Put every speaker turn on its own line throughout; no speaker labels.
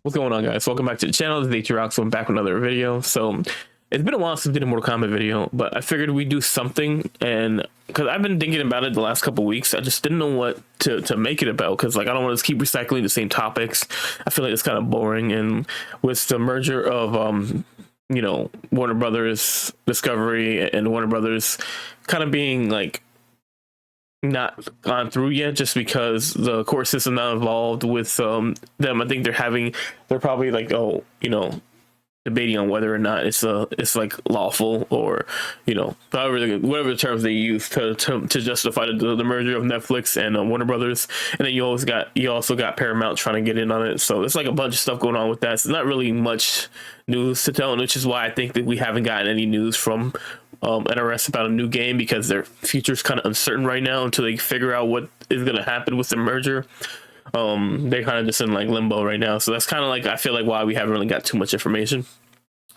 What's going on, guys? Welcome back to the channel. This is H-Rock, so I'm back with another video. So it's been a while since we did a Mortal Kombat video, but I figured we'd do something, and because I've been thinking about it the last couple weeks, I just didn't know what to make it about, because like I don't want to keep recycling the same topics. I feel like it's kind of boring, and with the merger of Warner Brothers Discovery and Warner Brothers kind of being like not gone through yet, just because the court system not involved with them. I think they're probably like, debating on whether or not it's like lawful, or whatever the terms they use to justify the merger of Netflix and Warner Brothers. And then you also got Paramount trying to get in on it. So it's like a bunch of stuff going on with that. It's not really much news to tell, which is why I think that we haven't gotten any news from NRS about a new game, because their future is kind of uncertain right now until they figure out what is going to happen with the merger. They're kind of just in like limbo right now, so that's kind of like, I feel like, why we haven't really got too much information.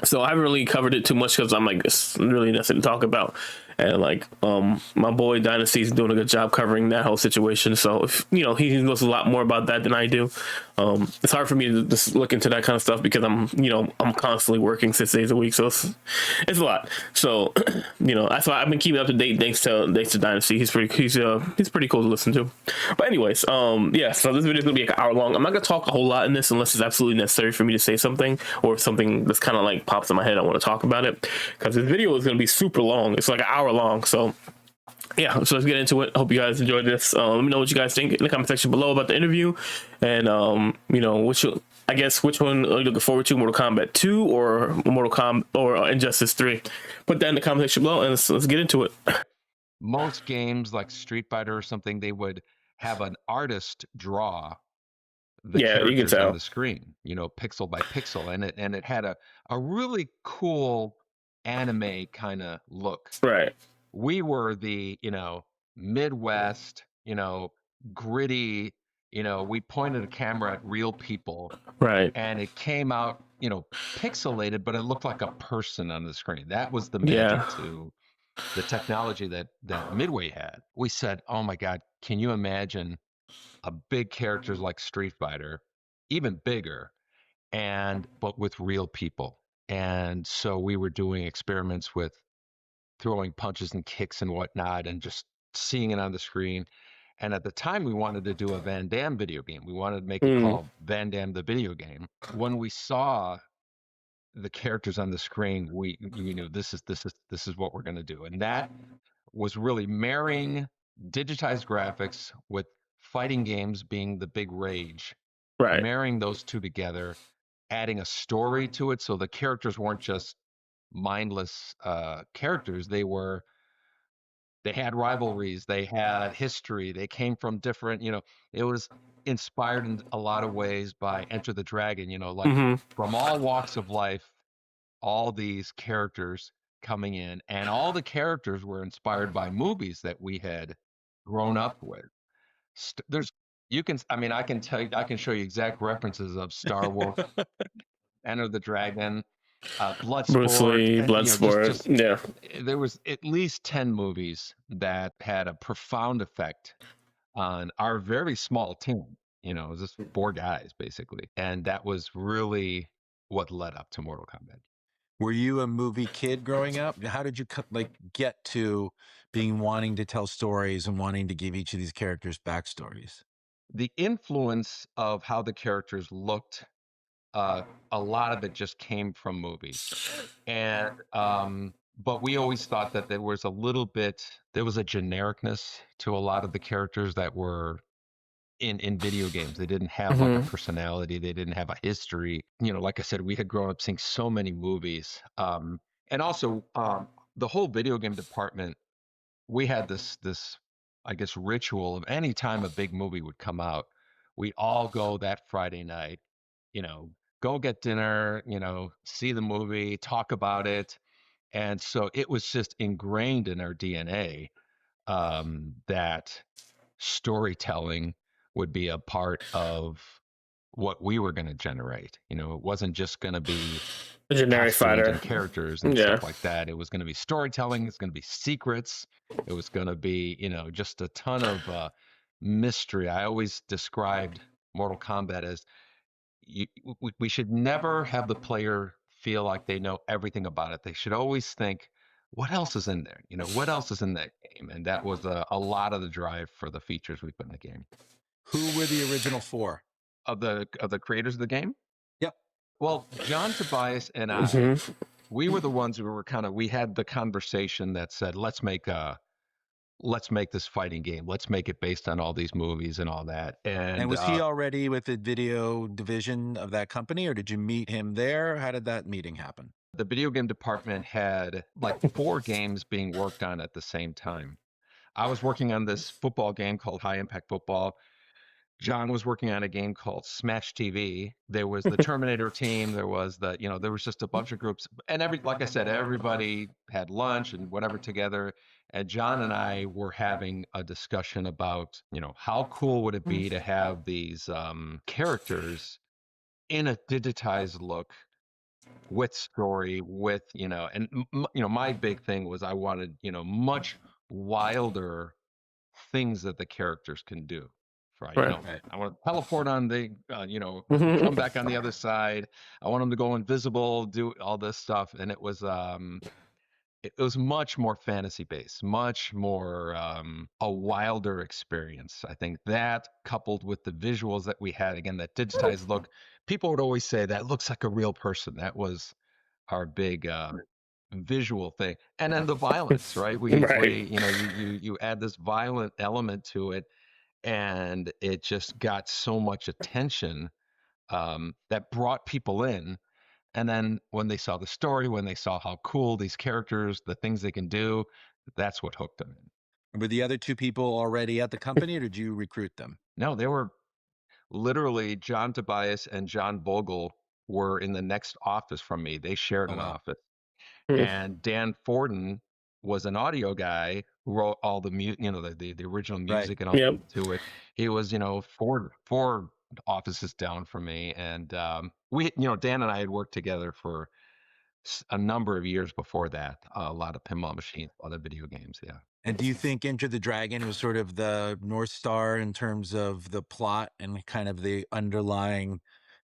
So I haven't really covered it too much, because I'm like, it's really nothing to talk about. And like, my boy Dynasty is doing a good job covering that whole situation. So if he knows a lot more about that than I do. It's hard for me to just look into that kind of stuff, because I'm constantly working 6 days a week. So it's a lot. So, that's why I've been keeping up to date thanks to Dynasty. He's pretty cool to listen to. But anyways, yeah, so this video is gonna be like an hour long. I'm not gonna talk a whole lot in this unless it's absolutely necessary for me to say something, or if something that's kind of like pops in my head, I want to talk about it, because this video is gonna be super long. It's like an hour long. So yeah, so let's get into it. Hope you guys enjoyed this. Let me know what you guys think in the comment section below about the interview, and which one are you looking forward to, Mortal Kombat 2 or Mortal Kombat or Injustice 3? Put that in the comment section below, and let's get into it.
Most games like Street Fighter or something, they would have an artist draw the characters on the screen, pixel by pixel, and it had a really cool anime kind of look.
Right.
We were the Midwest, gritty, we pointed a camera at real people,
right,
and it came out pixelated, but it looked like a person on the screen. That was the magic to the technology that Midway had. We said, oh my God, can you imagine a big characters like Street Fighter, even bigger, but with real people? And so we were doing experiments with throwing punches and kicks and whatnot, and just seeing it on the screen. And at the time, we wanted to do a Van Damme video game. We wanted to make it called Van Damme the Video Game. When we saw the characters on the screen, we knew this is what we're going to do. And that was really marrying digitized graphics with fighting games being the big rage.
Right.
Marrying those two together, adding a story to it, so the characters weren't just mindless characters. They had rivalries, they had history, they came from different, it was inspired in a lot of ways by Enter the Dragon, from all walks of life, all these characters coming in, and all the characters were inspired by movies that we had grown up with. I can show you exact references of Star Wars, Enter the Dragon, Bloodsport,
Bruce Lee, Bloodsport. Yeah,
there was at least 10 movies that had a profound effect on our very small team. It was just 4 guys basically, and that was really what led up to Mortal Kombat.
Were you a movie kid growing up? How did you get to wanting to tell stories and wanting to give each of these characters backstories?
The influence of how the characters looked, a lot of it just came from movies, and but we always thought that there was a genericness to a lot of the characters that were in video games. They didn't have like a personality, they didn't have a history. Like I said, we had grown up seeing so many movies, and also the whole video game department, we had this I guess ritual of any time a big movie would come out, we'd all go that Friday night, go get dinner, see the movie, talk about it. And so it was just ingrained in our DNA, that storytelling would be a part of what we were going to generate. It wasn't just going to be
a generic fighter
and characters and stuff like that. It was going to be storytelling. It's going to be secrets. It was going to be, just a ton of mystery. I always described Mortal Kombat as, we should never have the player feel like they know everything about it. They should always think, what else is in there? What else is in that game? And that was a lot of the drive for the features we put in the game.
Who were the original four?
Of the creators of the game?
Yep.
Well, John Tobias and I,
Mhm.
we were the ones who were we had the conversation that said, let's make this fighting game. Let's make it based on all these movies and all that.
And
And
was he already with the video division of that company, or did you meet him there? How did that meeting happen?
the video game department had like 4 games being worked on at the same time. I was working on this football game called High Impact Football. John was working on a game called Smash TV. There was the Terminator team. There was there was just a bunch of groups. And like I said, everybody had lunch and whatever together. And John and I were having a discussion about, how cool would it be to have these characters in a digitized look with story, with, and, my big thing was I wanted, much wilder things that the characters can do. Right.
Right.
I want to teleport on come
Mhm.
back on the other side. I want them to go invisible, do all this stuff. And it was much more fantasy based, much more a wilder experience. I think that coupled with the visuals that we had, again, that digitized look, people would always say that looks like a real person. That was our big visual thing. And then the violence, right?
Right.
You add this violent element to it, and it just got so much attention that brought people in. And then when they saw the story, when they saw how cool these characters, the things they can do, that's what hooked them in.
Were the other two people already at the company, or did you recruit them?
No, they were literally John Tobias and John Bogle were in the next office from me. They shared
Oh,
an
wow.
office.
Mm.
And Dan Forden was an audio guy who wrote all the the original
Right.
music and all
Yep.
to it. He was, four offices down from me. And Dan and I had worked together for a number of years before that. A lot of pinball machines, a lot of video games. Yeah.
And do you think Enter the Dragon was sort of the North Star in terms of the plot and kind of the underlying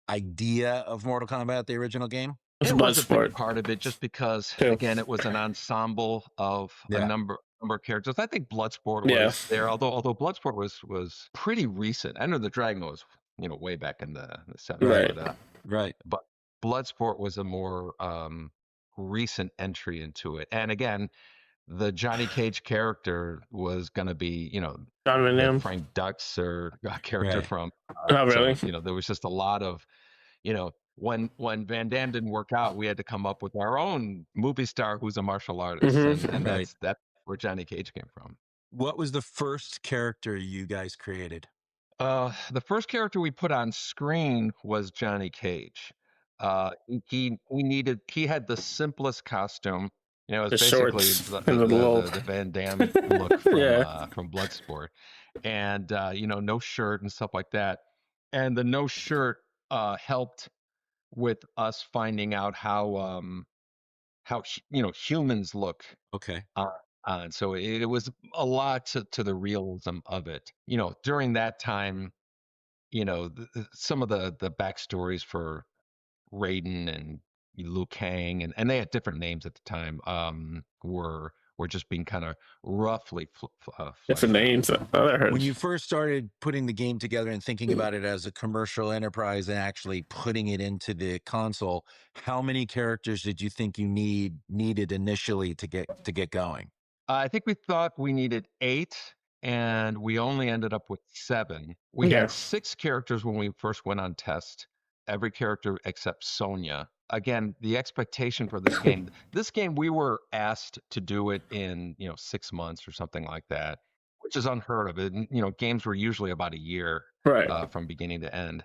idea of Mortal Kombat, the original game?
It's
It was a big
Bloodsport
part of it just because,
too.
again, it was an ensemble of a
Yeah.
number of characters. I think Bloodsport
Yeah.
was there, although Bloodsport was pretty recent. Enter the Dragon was, way back in the 70s.
Right.
Right.
But Bloodsport was a more recent entry into it. And again, the Johnny Cage character was going to be,
John
the
Van
Frank Dux or character
Right.
from.
Oh, really?
So, there was just a lot of, when Van Damme didn't work out, we had to come up with our own movie star who's a martial artist,
Mhm.
and
Right.
that's where Johnny Cage came from.
What was the first character you guys created?
The first character we put on screen was Johnny Cage. He had the simplest costume. It was
The
basically
shorts and the little.
the Van Damme look from
Yeah.
from Bloodsport, and no shirt and stuff like that. And the no shirt helped with us finding out how humans look.
Okay.
And so it was a lot to the realism of it. During that time, some of the backstories for Raiden and Liu Kang, and they had different names at the time, were just being kind of roughly
Different
fleshed out.
names. Oh, that hurts.
When you first started putting the game together and thinking about it as a commercial enterprise and actually putting it into the console, how many characters did you think you needed initially to get going?
I think we thought we needed 8, and we only ended up with 7. We
Yeah.
had 6 characters when we first went on test. Every character except Sonya. Again, the expectation for this game, we were asked to do it in 6 months or something like that, which is unheard of. And, games were usually about a year
Right.
from beginning to end.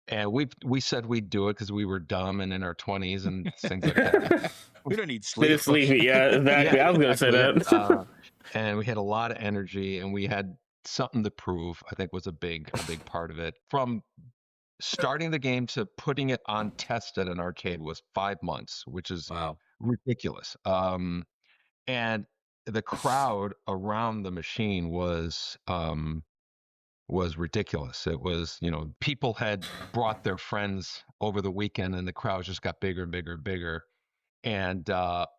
And we said we'd do it because we were dumb and in our 20s and things like that.
We don't need
They
sleep.
just leave it. Yeah, exactly.
Yeah,
I was gonna say
exactly.
that.
And we had a lot of energy, and we had something to prove. I think was a big part of it. From starting the game to putting it on test at an arcade was 5 months, which is
Wow.
ridiculous. And the crowd around the machine was was ridiculous. It was, people had brought their friends over the weekend, and the crowd just got bigger and bigger and bigger. And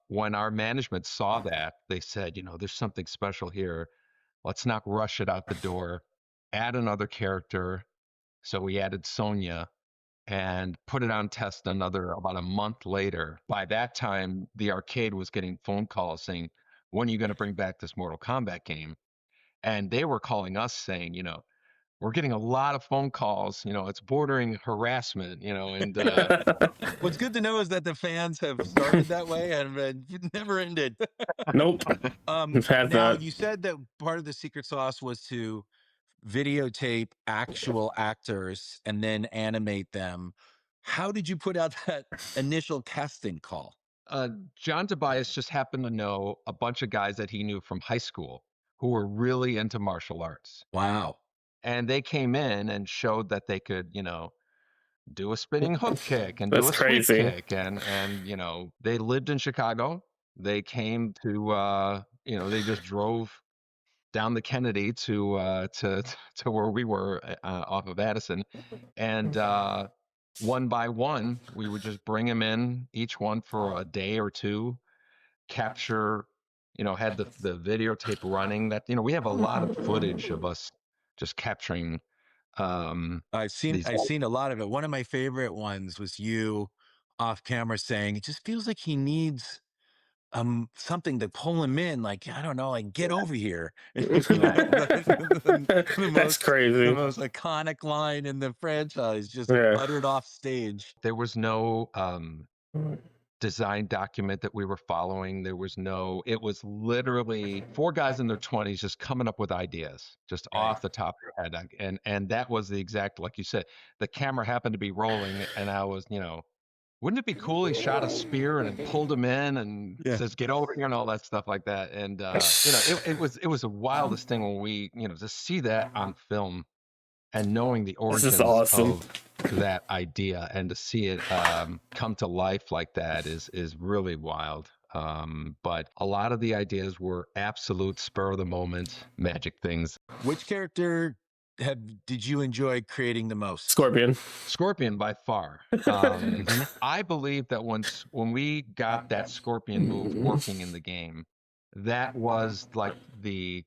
when our management saw that, they said, there's something special here. Let's not rush it out the door. Add another character. So we added Sonya and put it on test about a month later. By that time, the arcade was getting phone calls saying, when are you going to bring back this Mortal Kombat game? And they were calling us saying, we're getting a lot of phone calls, it's bordering harassment, and
What's good to know is that the fans have started that way and never ended.
Nope. We've had
Now,
that.
you said that part of the secret sauce was to videotape actual actors and then animate them. How did you put out that initial casting call?
John Tobias just happened to know a bunch of guys that he knew from high school who were really into martial arts.
Wow.
And they came in and showed that they could, do a spinning hook kick and do
That's
a sweep
crazy.
kick. And they lived in Chicago. They came to, they just drove down the Kennedy to where we were off of Addison. And one by one, we would just bring them in, each one for a day or two, capture, had the videotape running. That we have a lot of footage of us just capturing
I've seen
these.
I've seen a lot of it. One of my favorite ones was you off camera saying it just feels like he needs something to pull him in, like, I don't know, like, get over here. the
That's
the
crazy.
most iconic line in the franchise just
Yeah.
uttered off stage.
There was no design document that we were following. It was literally four guys in their 20s just coming up with ideas just
Right.
off the top of their head. And that was the exact, like you said, the camera happened to be rolling, and I was, wouldn't it be cool? He shot a spear and pulled him in and
Yeah.
says, "Get over here," and all that stuff like that. And it was the wildest thing when we, to see that on film and knowing the
This is
origins
awesome.
of that idea and to see it come to life like that is really wild. But a lot of the ideas were absolute spur of the moment magic things.
Which character did you enjoy creating the most?
Scorpion.
Scorpion by far. I believe that when we got that Scorpion move working in the game, that was like the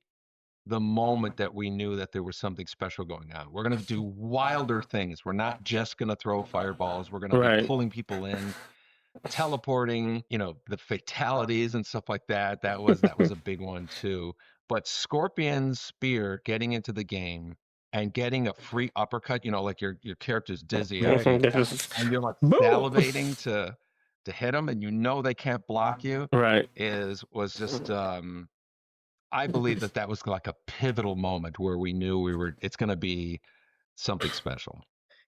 moment that we knew that there was something special going on. We're going to do wilder things. We're not just going to throw fireballs. We're going to be
Right.
pulling people in, teleporting, the fatalities and stuff like that. That was a big one too. But Scorpion's spear getting into the game and getting a free uppercut, like your character's dizzy after you and you're like
Boom.
salivating to hit them, and they can't block you.
Right.
Was just I believe that was like a pivotal moment where we knew it's going to be something special.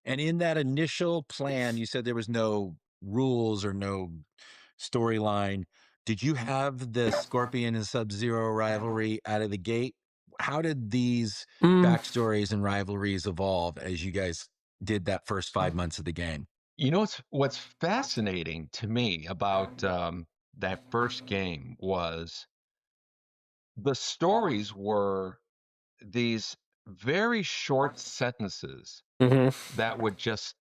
And in that initial plan, you said there was no rules or no storyline. Did you have the Scorpion and Sub-Zero rivalry out of the gate? How did these backstories and rivalries evolve as you guys did that first 5 months of the game?
What's fascinating to me about that first game was the stories were these very short sentences that would just,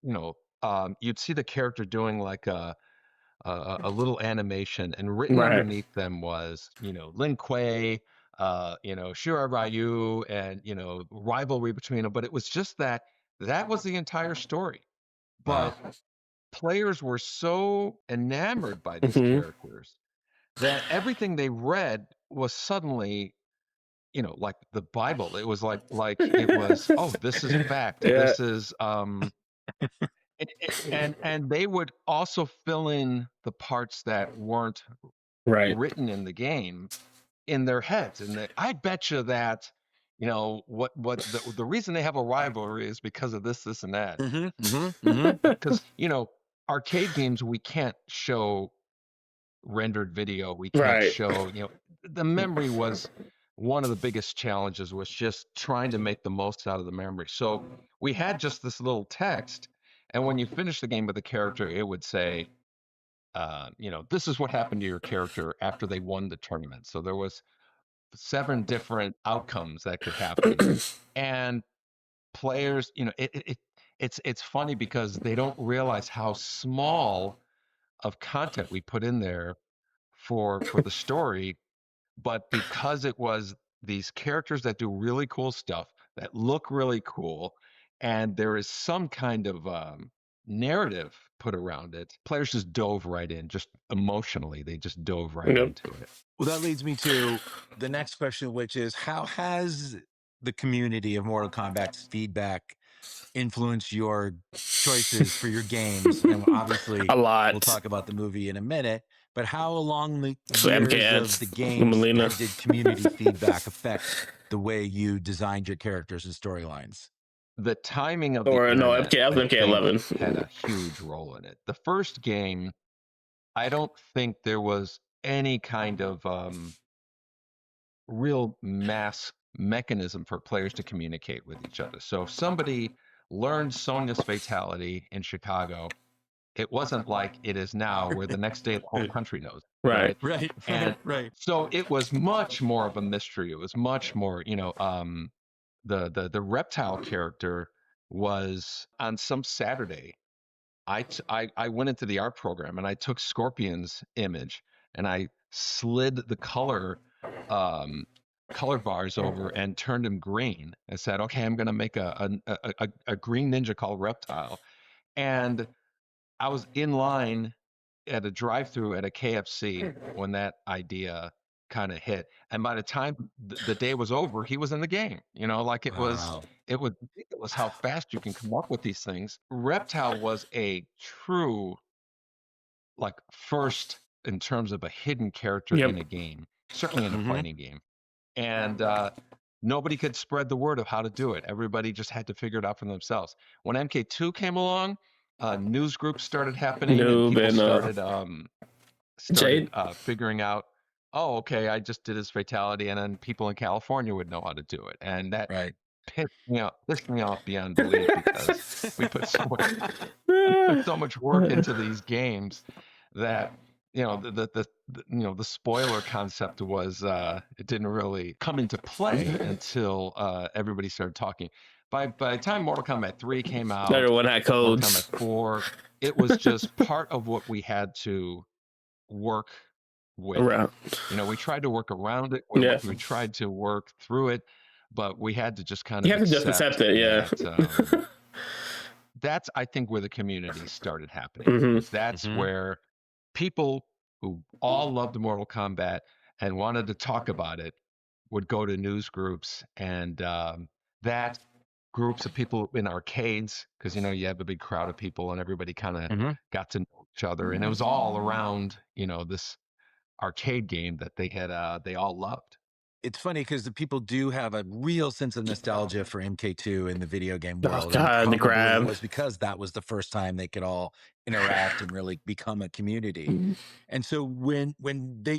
you'd see the character doing like a little animation, and written
Right.
underneath them was, Lin Kuei, Shira Ryu, and, rivalry between them. But it was just that was the entire story. But players were so enamored by these characters that everything they read was suddenly, like the Bible. It was like it was, oh, this is fact.
Yeah.
This is and they would also fill in the parts that weren't
Right.
written in the game in their heads. And I bet you that, what the reason they have a rivalry is because of this, and that. Because, arcade games, we can't show rendered video. We can't
Right.
show, the memory was one of the biggest challenges, was just trying to make the most out of the memory. So we had just this little text, and when you finish the game with a character, it would say, this is what happened to your character after they won the tournament. So there was 7 different outcomes that could happen. And players, it's funny because they don't realize how small of content we put in there for the story, but because it was these characters that do really cool stuff, that look really cool, and there is some kind of narrative put around it, players just dove right in, just emotionally, they just dove right
Yep.
into it.
Well, that leads me to the next question, which is how has the community of Mortal Kombat's feedback influenced your choices for your games? And obviously,
A lot.
we'll talk about the movie in a minute, but how along the
So
years of
MKX,
the games
Melina.
did community feedback affect the way you designed your characters and storylines?
The timing of the
Or no,
internet,
MK, I was
I think,
MK11.
had a huge role in it. The first game, I don't think there was any kind of real mass mechanism for players to communicate with each other. So if somebody learned Sonya's fatality in Chicago, it wasn't like it is now, where the next day the whole country knows,
Right.
Right,
And
right.
so it was much more of a mystery. It was much more, the reptile character was on some Saturday. I went into the art program and I took Scorpion's image and I slid the color bars over and turned him green and said, okay, I'm going to make a green ninja called Reptile. And I was in line at a drive-through at a KFC when that idea kind of hit. And by the time the day was over, he was in the game. Like it was ridiculous how fast you can come up with these things. Reptile was a true, like, first in terms of a hidden character
Yep.
in a game, certainly in a fighting game. And nobody could spread the word of how to do it. Everybody just had to figure it out for themselves. When MK2 came along, news groups started happening, and
Noob
people
and
started
Jade.
figuring out, oh, okay, I just did his fatality, and then people in California would know how to do it, and that
Right.
pissed me off beyond belief because we put so much work into these games that the spoiler concept was it didn't really come into play until everybody started talking. By the time Mortal Kombat 3 came out,
Everyone had
Mortal
codes.
Kombat 4, it was just part of what we had to work with.
Around.
We tried to work around it.
Yeah.
We tried to work through it, but we had to just kind
You
of
have to just accept it, yeah.
that, that's, I think, where the community started happening.
Mhm.
That's where people who all loved Mortal Kombat and wanted to talk about it would go to news groups, and that groups of people in arcades, because you have a big crowd of people and everybody kind of got to know each other, and it was all around this arcade game that they all loved.
It's funny because the people do have a real sense of nostalgia for MK2 in the video game world. And
God, the
probably
grab.
it was because that was the first time they could all interact and really become a community. And so when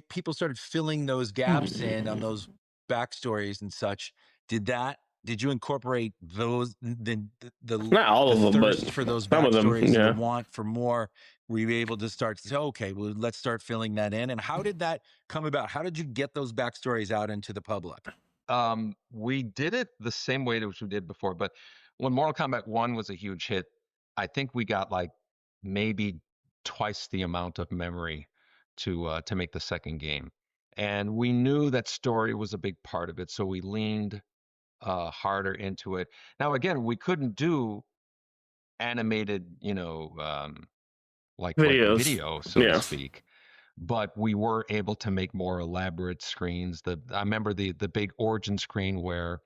people started filling those gaps in on those backstories and such, did you incorporate those
Not all of them, but
thirst for those
some of them,
backstories and
yeah.
the want for more? Were you able to start to say, okay, well, let's start filling that in? And how did that come about? How did you get those backstories out into the public?
We did it the same way that we did before, but when Mortal Kombat 1 was a huge hit, I think we got like maybe twice the amount of memory to make the second game. And we knew that story was a big part of it, so we leaned harder into it. Now, again, we couldn't do animated, like
Videos.
video, so
Yeah.
to speak. But we were able to make more elaborate screens. I remember the big origin screen where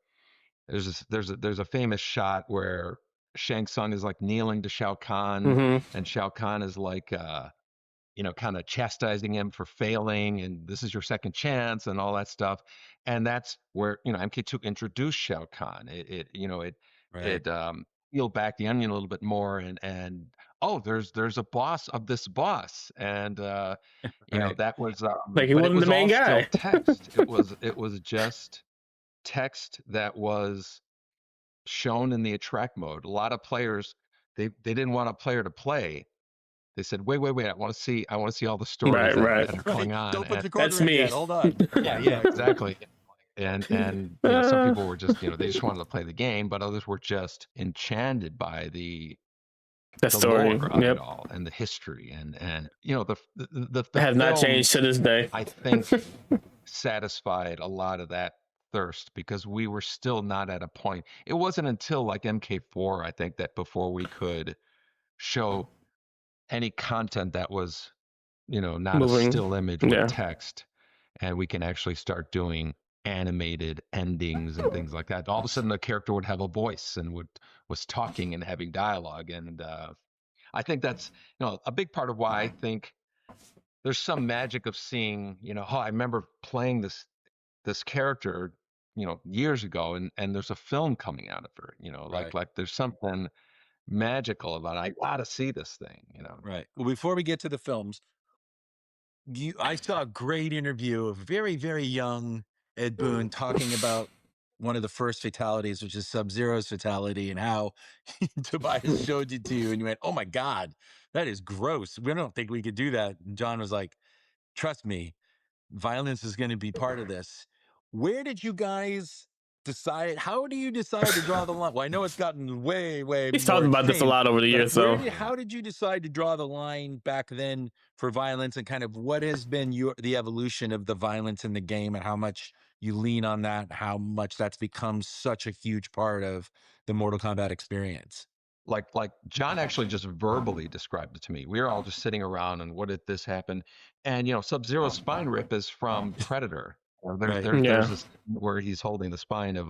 there's a famous shot where Shang Tsung is like kneeling to Shao Kahn, and Shao Kahn is like kind of chastising him for failing, and this is your second chance and all that stuff. And that's where MK2 introduced Shao Kahn. It peeled back the onion a little bit more, and oh, there's a boss of this boss, and that was
Like he
but it
wasn't
was
the main
all
guy.
still text. It was just text that was shown in the attract mode. A lot of players, they didn't want a player to play. They said, wait, I want to see all the stories
Right.
that are going on.
Don't put
And
the quarter
That's
in
me.
yet. Hold on.
yeah, exactly. And some people were just they just wanted to play the game, but others were just enchanted by
the
the
story.
lore of it
Yep.
all and the history and the
Has not changed
films,
to this day.
I think, satisfied a lot of that thirst because we were still not at a point. It wasn't until like MK4, I think, that before we could show any content that was, not a
Moving.
still image with
Yeah.
text, and we can actually start doing animated endings and things like that. All of a sudden, the character would have a voice and was talking and having dialogue, and I think that's a big part of why I think there's some magic of seeing, oh, I remember playing this character, years ago, and there's a film coming out of her,
Right.
like there's something magical about it. I gotta see this thing,
Right. Well, before we get to the films, I saw a great interview of very, very young Ed Boon talking about one of the first fatalities, which is Sub-Zero's fatality, and how Tobias showed it to you, and you went, "Oh my God, that is gross. We don't think we could do that." And John was like, "Trust me, violence is going to be part of this." Where did you guys decide? How do you decide to draw the line? Well, I know it's gotten way, way
He's
more
talked about this a
extreme,
lot over the
but
years, so
how did you decide to draw the line back then for violence, and kind of what has been the evolution of the violence in the game, and how much you lean on that, how much that's become such a huge part of the Mortal Kombat experience?
like John actually just verbally described it to me. We were all just sitting around, and what did this happen? And Sub-Zero's spine rip is from Predator.
Right.
There's
yeah.
this where he's holding the spine of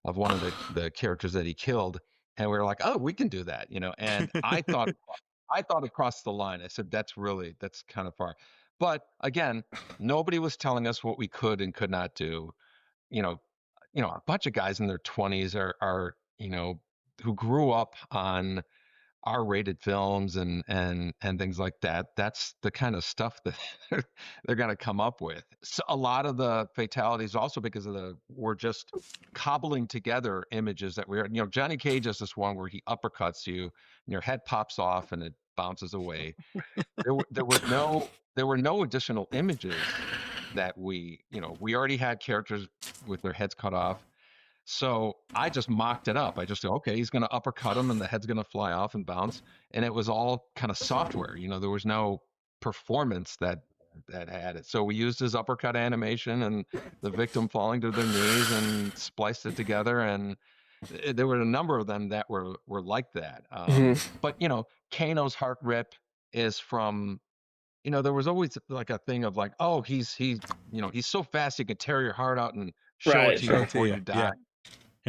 one of the characters that he killed, and we were like, oh, we can do that, And I thought across the line. I said, that's kind of far. But again, nobody was telling us what we could and could not do. You know, a bunch of guys in their 20s are who grew up on R-rated films and things like that. That's the kind of stuff that they're going to come up with. So a lot of the fatalities also because of we're just cobbling together images that we're, Johnny Cage has this one where he uppercuts you and your head pops off and it bounces away. There were no additional images that we already had characters with their heads cut off. So I just mocked it up. I just said, okay, he's going to uppercut him and the head's going to fly off and bounce. And it was all kind of software. There was no performance that had it. So we used his uppercut animation and the victim falling to their knees and spliced it together. And there were a number of them that were like that. But Kano's heart rip is from. There was always like a thing of like, oh, he's so fast he could tear your heart out and show it
Right.
to you before you die.
Yeah.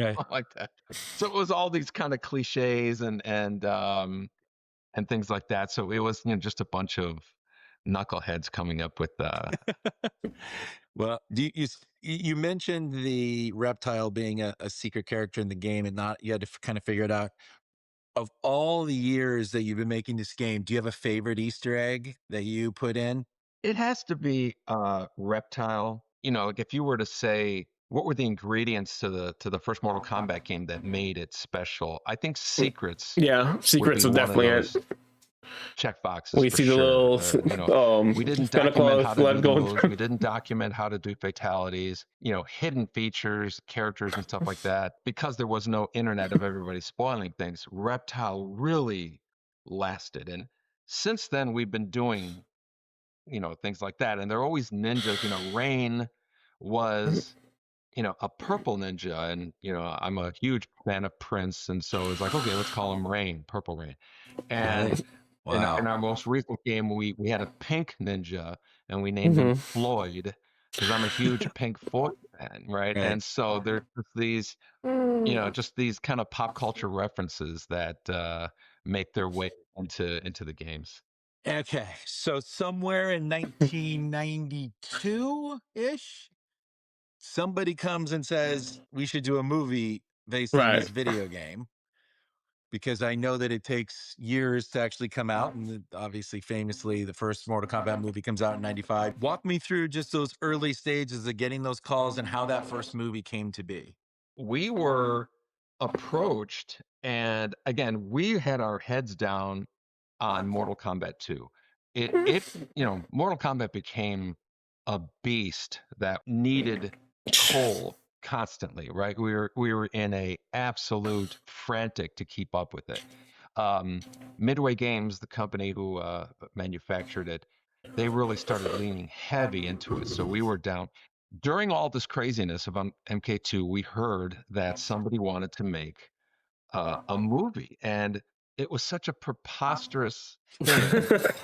Right.
Like that. So it was all these kind of cliches and things like that. So it was just a bunch of knuckleheads coming up with
Well, you mentioned the reptile being a secret character in the game, and not you had to kind of figure it out. Of all the years that you've been making this game, do you have a favorite Easter egg that you put in?
it has to be reptile. Like if you were to say what were the ingredients to the first Mortal Kombat game that made it special, I think secrets
Yeah.
would
Secrets
be
was
one of
definitely
those
it.
check boxes
We
for
see the
sure.
little
We didn't
Santa
document
Claus
how to
blood
do the
going
moves.
through.
We didn't document how to do fatalities, hidden features, characters, and stuff like that. Because there was no internet of everybody spoiling things, Reptile really lasted. And since then, we've been doing, things like that. And they're always ninjas. Rain was, a purple ninja. And, I'm a huge fan of Prince. And so it's like, okay, let's call him Rain, Purple Rain. And
Right.
in
Wow.
our most recent game, we had a pink ninja and we named him
Hmm.
Floyd because I'm a huge Pink Floyd fan, right?
Right.
And so there's just these kind of pop culture references that make their way into the games.
Okay. So somewhere in 1992 ish, somebody comes and says we should do a movie based on
Right.
this video game, because I know that it takes years to actually come out. And obviously, famously, the first Mortal Kombat movie comes out in 95. Walk me through just those early stages of getting those calls and how that first movie came to be.
We were approached, and again, we had our heads down on Mortal Kombat 2. Mortal Kombat became a beast that needed Cole constantly, right? We were in a absolute frantic to keep up with it. Midway Games, the company who manufactured it, they really started leaning heavy into it. So we were down during all this craziness of MK2. We heard that somebody wanted to make a movie, and it was such a preposterous thing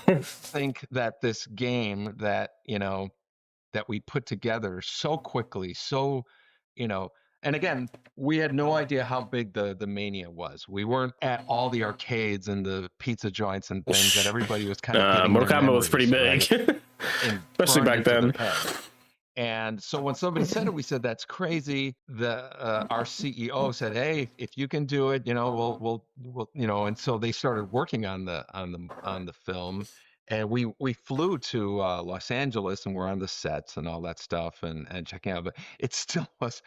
to think that this game that that we put together so quickly, so you know, and again, we had no idea how big the mania was. We weren't at all the arcades and the pizza joints and things that everybody was kind of getting their
Mortal Kombat was pretty
memories,
big,
right? And
especially
burned
back
into their
then.
head. And so when somebody said it, we said that's crazy. Our CEO said, "Hey, if you can do it, we'll." And so they started working on the film, and we flew to Los Angeles, and we're on the sets and all that stuff, and checking out. But it still was,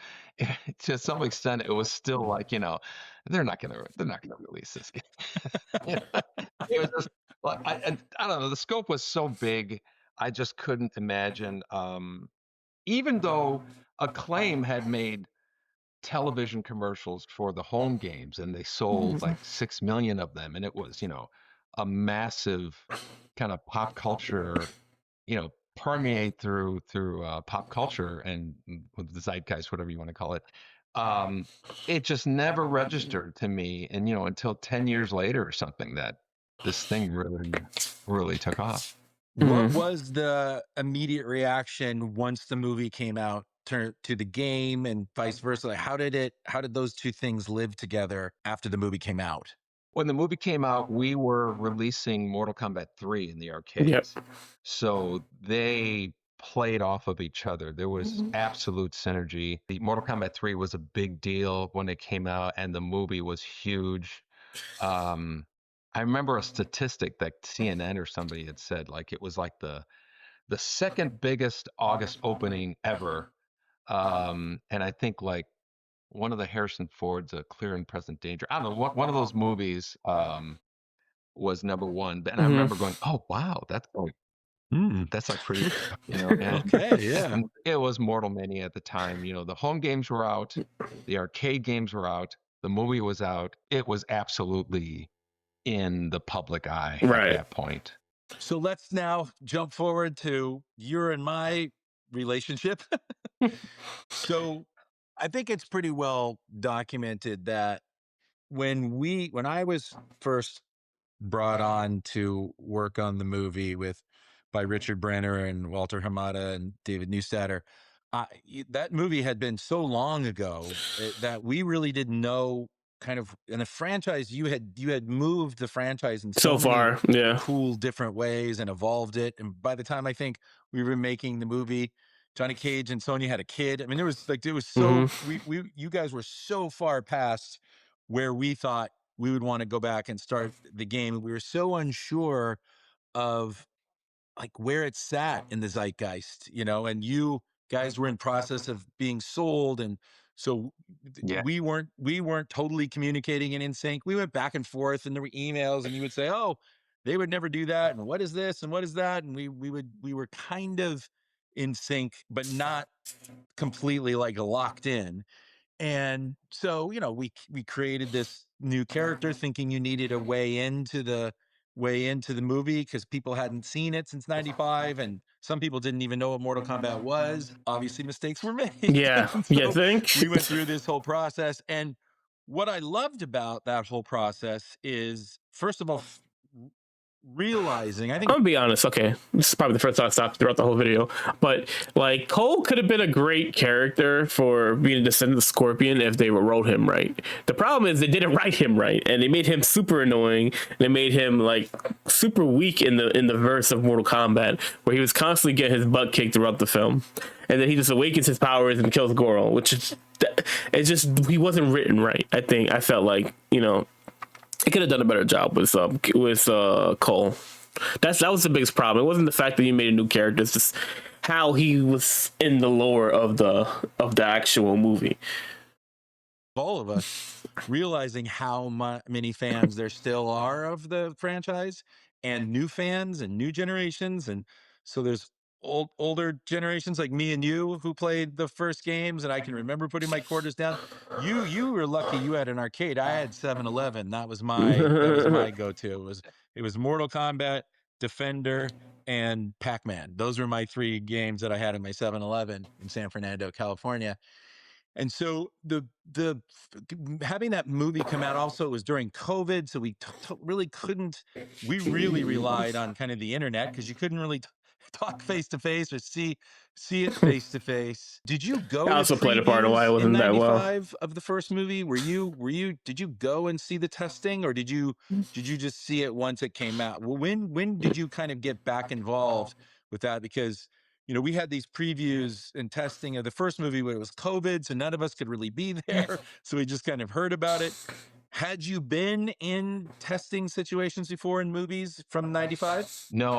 to some extent, it was still like they're not gonna release this game. It was just like I don't know. The scope was so big, I just couldn't imagine. Even though Acclaim had made television commercials for the home games and they sold like 6 million of them, and it was, a massive kind of pop culture, permeate through pop culture and with the zeitgeist, whatever you want to call it. Um, it just never registered to me, and until 10 years later or something, that this thing really took off.
What was the immediate reaction once the movie came out to the game and vice versa? Like, how did those two things live together after the movie came out?
When the movie came out, we were releasing Mortal Kombat 3 in the
Yep.
arcades. So they played off of each other. There was absolute synergy. The Mortal Kombat 3 was a big deal when it came out, and the movie was huge. I remember a statistic that CNN or somebody had said, like it was like the second biggest August opening ever. And I think like one of the Harrison Ford's, A Clear and Present Danger. I don't know, one of those movies was number one. And I remember going, "Oh wow, that's like pretty," and
Okay, yeah.
and it was Mortal Mania at the time. The home games were out, the arcade games were out, the movie was out. It was absolutely in the public eye at
Right.
that point.
So let's now jump forward to your and my relationship. So I think it's pretty well documented that when I was first brought on to work on the movie by Richard Brenner and Walter Hamada and David Neustaedter, that movie had been so long ago that we really didn't know kind of in a franchise. You had moved the franchise in
So
so many
far, yeah.
cool different ways and evolved it. And by the time I think we were making the movie, Johnny Cage and Sonya had a kid. I mean, it was so you guys were so far past where we thought we would want to go back and start the game. We were so unsure of like where it sat in the zeitgeist, and you guys were in process of being sold. And so
Yeah.
we weren't totally communicating and in sync. We went back and forth and there were emails and you would say, "Oh, they would never do that. And what is this? And what is that?" And we were kind of in sync, but not completely like locked in. And so, we created this new character thinking you needed a way into the movie because people hadn't seen it since 95 and some people didn't even know what Mortal Kombat was. Obviously mistakes were made.
Yeah.
And
You
so
think?
we went through this whole process, and what I loved about that whole process is first of all realizing, I
I'm
think,
gonna be honest. Okay, this is probably the first time I stopped throughout the whole video, but like Cole could have been a great character for being a descendant of Scorpion if they wrote him right. The problem is they didn't write him right, and they made him super annoying. They made him like super weak in the verse of Mortal Kombat, where he was constantly getting his butt kicked throughout the film, and then he just awakens his powers and kills Goro, which is it's just he wasn't written right. I felt like he could have done a better job with Cole. That was the biggest problem. It wasn't the fact that he made a new character; it's just how he was in the lore of the actual movie.
all of us realizing how many fans there still are of the franchise, and new fans and new generations. And so there's older generations like me and you who played the first games, and I can remember putting my quarters down. You were lucky you had an arcade. I had 7-Eleven. That was my go-to. It was Mortal Kombat, Defender, and Pac-Man. Those were my three games that I had in my 7-Eleven in San Fernando, California. And so the having that movie come out also was during COVID, so we really couldn't. We really relied on kind of the internet because you couldn't really talk face to face or see it face to face. Did you
I
go to
also played a part of why it
previews in
wasn't that well.
'95 of the first movie? Did you go and see the testing, or did you just see it once it came out? Well, when did you kind of get back involved with that? Because we had these previews and testing of the first movie where it was COVID, so none of us could really be there. So we just kind of heard about it. Had you been in testing situations before in movies from '95?
No,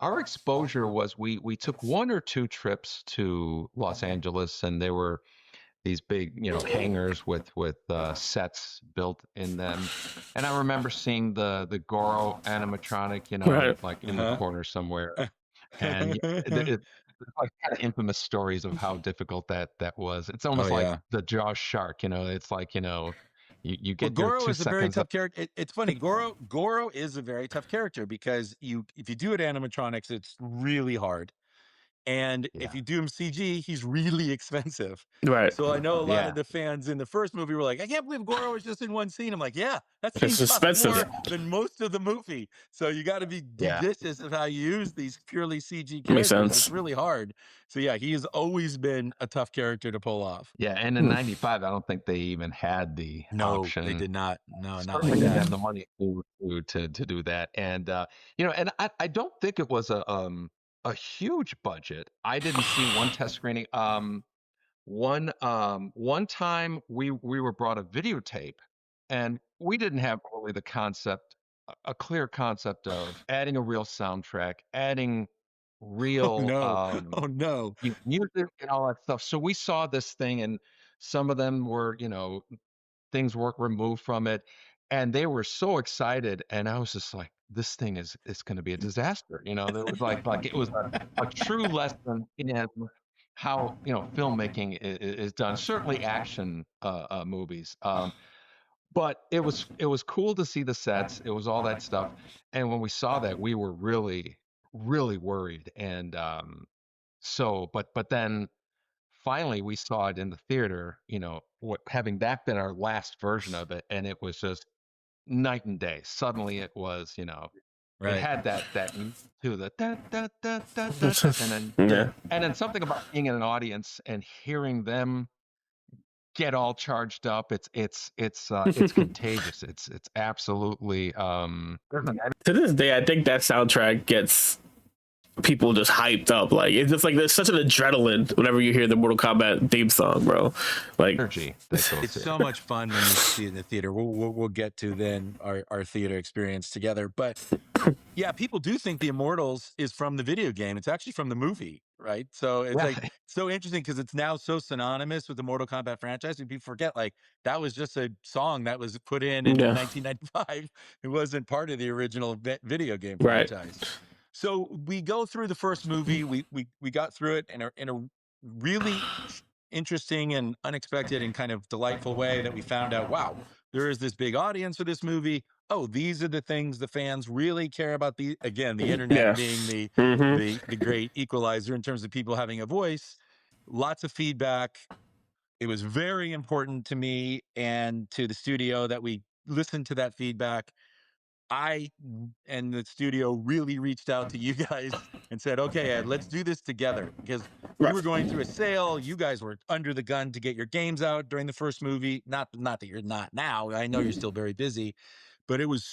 our exposure was we took one or two trips to Los Angeles, and there were these big, hangars with sets built in them. And I remember seeing the Goro animatronic,
Right.
like in the corner somewhere. And there's like kind of infamous stories of how difficult that was. It's
Oh
almost like
yeah.
the Jaws shark, It's like, you
Well,
get your
Goro
two
is a very
seconds up.
tough character. It's funny. Goro is a very tough character because if you do it animatronics, it's really hard. And if
Yeah.
you do him CG, he's really expensive.
Right.
So I know a lot of
Yeah.
the fans in the first movie were like, I can't believe Goro was just in one scene. I'm like, yeah, that scene
It's
costs
expensive.
more than most of the movie. So you got to be
Yeah.
judicious of how you use these purely CG
Makes
characters. It's
sense.
really hard. So yeah, he has always been a tough character to pull off.
Yeah. And in '95, I don't think they even had the
No, they
option.
did not. No, not
Certainly
like
didn't
that.
have the money to do that. And and I don't think it was a huge budget. I didn't see one test screening. One time we were brought a videotape, and we didn't have really the concept, a clear concept of adding a real soundtrack, adding
Oh
real
no. Oh no.
music and all that stuff. So we saw this thing, and some of them were, things were removed from it, and they were so excited, and I was just like, this thing is going to be a disaster. There was like it was a true lesson in how filmmaking is done. Certainly action movies, but it was cool to see the sets. It was all that stuff, and when we saw that, we were really really worried. And but then finally we saw it in the theater, having that been our last version of it, and it was just night and day. Suddenly it was, it
Right.
had that to the da, da, da, da, da, da,
Yeah.
and then something about being in an audience and hearing them get all charged up. It's contagious. It's absolutely
To this day, I think that soundtrack gets people just hyped up. Like it's just like there's such an adrenaline whenever you hear the Mortal Kombat theme song, bro. Like
energy that goes
It's
through.
so much fun when you see it in the theater. We'll get to then our theater experience together. But yeah, people do think the Immortals is from the video game. It's actually from the movie, right? So it's
Yeah,
like so interesting because it's now so synonymous with the Mortal Kombat franchise. And people forget like that was just a song that was put in
yeah,
1995. It wasn't part of the original video game
right.
franchise. So we go through the first movie. We got through it in a really interesting and unexpected and kind of delightful way that we found out, wow, there is this big audience for this movie. Oh, these are the things the fans really care about. The internet
Yeah.
being the
Mm-hmm.
the great equalizer in terms of people having a voice. Lots of feedback. It was very important to me and to the studio that we listened to that feedback. I and the studio really reached out to you guys and said, okay, Ed, let's do this together because we
Right.
were going through a sale. You guys were under the gun to get your games out during the first movie. Not that you're not now. I know you're still very busy, but it was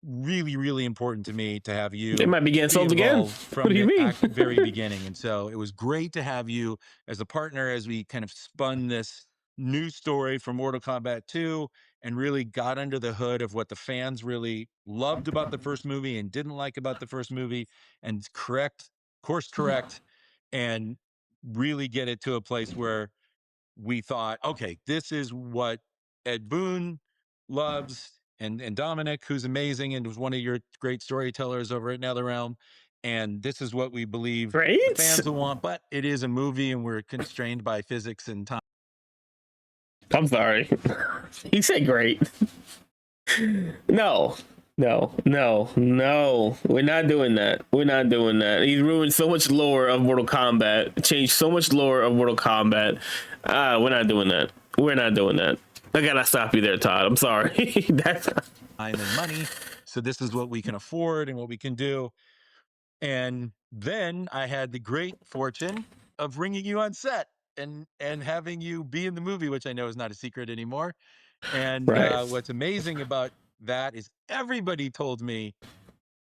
really, really important to me to have
They
you
might be getting
be
sold again.
involved
What
from
do you
the
mean?
very beginning. And so it was great to have you as a partner as we kind of spun this new story for Mortal Kombat 2 and really got under the hood of what the fans really loved about the first movie and didn't like about the first movie and course correct, and really get it to a place where we thought, okay, this is what Ed Boon loves and Dominic, who's amazing and was one of your great storytellers over at NetherRealm. and this is what we believe
Great.
the fans will want, but it is a movie and we're constrained by physics and time.
I'm sorry. He said great. No. No. We're not doing that. He's ruined so much lore of Mortal Kombat, changed so much lore of Mortal Kombat. We're not doing that. I gotta stop you there, Todd. I'm sorry. That's
Time and money. So this is what we can afford and what we can do. And then I had the great fortune of bringing you on set and having you be in the movie, which I know is not a secret anymore. And
right.
what's amazing about that is everybody told me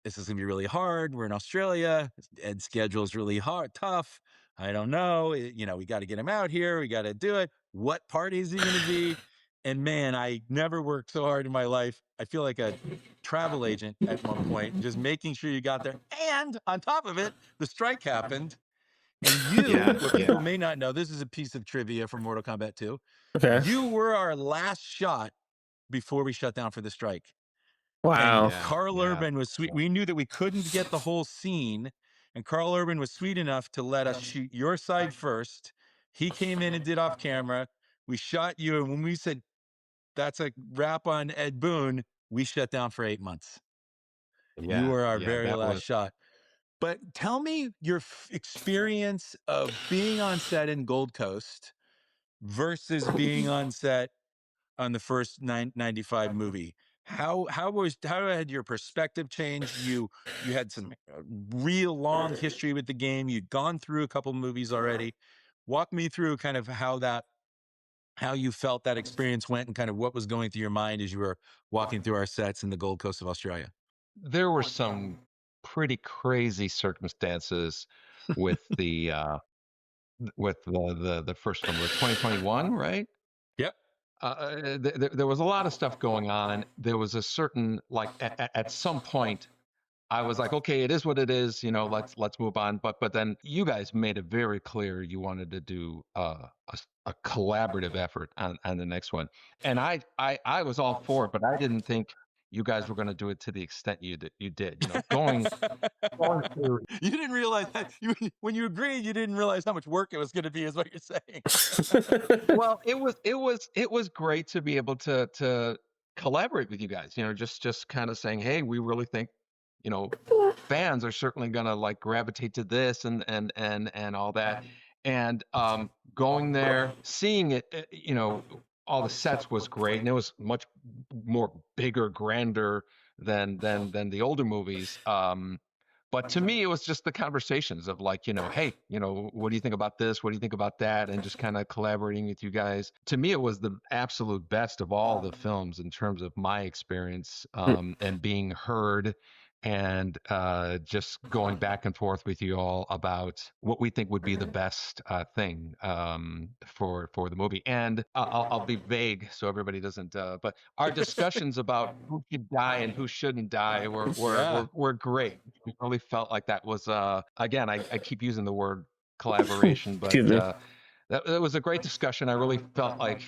this is gonna be really hard. We're in Australia. Ed's schedule is really hard, tough. I don't know. We got to get him out here. We got to do it. What party is he going to be? And man, I never worked so hard in my life. I feel like a travel agent at one point, just making sure you got there. And on top of it, the strike happened. And what people may not know, this is a piece of trivia from Mortal Kombat 2.
Okay.
You were our last shot before we shut down for the strike.
Wow.
And Carl Urban was sweet. We knew that we couldn't get the whole scene, and Carl Urban was sweet enough to let us shoot your side first. He came in and did off camera. We shot you, and when we said that's a wrap on Ed Boon, we shut down for 8 months. You were our very last shot. But tell me your experience of being on set in Gold Coast versus being on set on the first 95 movie. How had your perspective changed? You had some real long history with the game. You'd gone through a couple movies already. Walk me through kind of how you felt that experience went and kind of what was going through your mind as you were walking through our sets in the Gold Coast of Australia.
There were some pretty crazy circumstances with the first film, the 2021, right?
Yep.
There was a lot of stuff going on. There was a certain at some point I was like, okay, it is what it is. Let's move on. But then you guys made it very clear you wanted to do a collaborative effort on the next one, and I was all for it, but I didn't think you guys were going to do it to the extent you did. Going through.
You didn't realize that when you agreed, you didn't realize how much work it was going to be, is what you're saying.
Well, it was great to be able to collaborate with you guys. Just kind of saying, hey, we really think fans are certainly gonna gravitate to this and all that. And going there, seeing it, all the sets was great, and it was much more bigger, grander than the older movies. But to me, it was just the conversations of hey, what do you think about this? What do you think about that? And just kind of collaborating with you guys. To me, it was the absolute best of all the films in terms of my experience, and being heard, and just going back and forth with you all about what we think would be the best thing for the movie. And I'll be vague so everybody doesn't. But our discussions about who should die and who shouldn't die were great. We really felt like that was again. I keep using the word collaboration, but that was a great discussion. I really felt like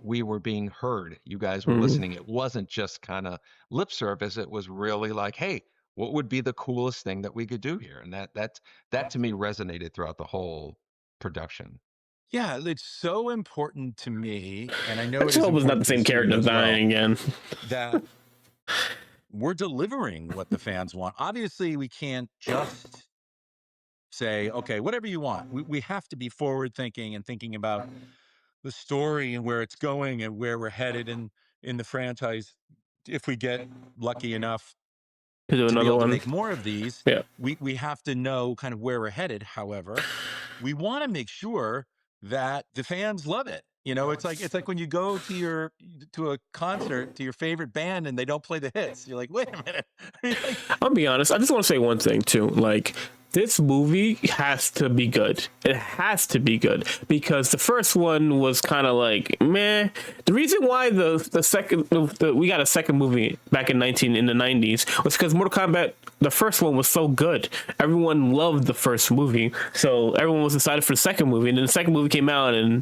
we were being heard. You guys were listening. It wasn't just kind of lip service. It was really like, hey, what would be the coolest thing that we could do here? And that to me resonated throughout the whole production.
Yeah, it's so important to me, and I know
I just hope it's not the same character design again.
That we're delivering what the fans want. Obviously, we can't just say, okay, whatever you want. We have to be forward thinking and thinking about the story and where it's going and where we're headed in the franchise. If we get lucky enough
to do
be
another
able
one,
to make more of these, we have to know kind of where we're headed. However, we want to make sure that the fans love it. It's like when you go to a concert to your favorite band and they don't play the hits. You're like, wait a minute.
I'll be honest. I just want to say one thing too. This movie has to be good. It has to be good because the first one was kind of like meh. The reason why the second we got a second movie back in the 90s was because Mortal Kombat, the first one, was so good. Everyone loved the first movie, so everyone was excited for the second movie, and then the second movie came out and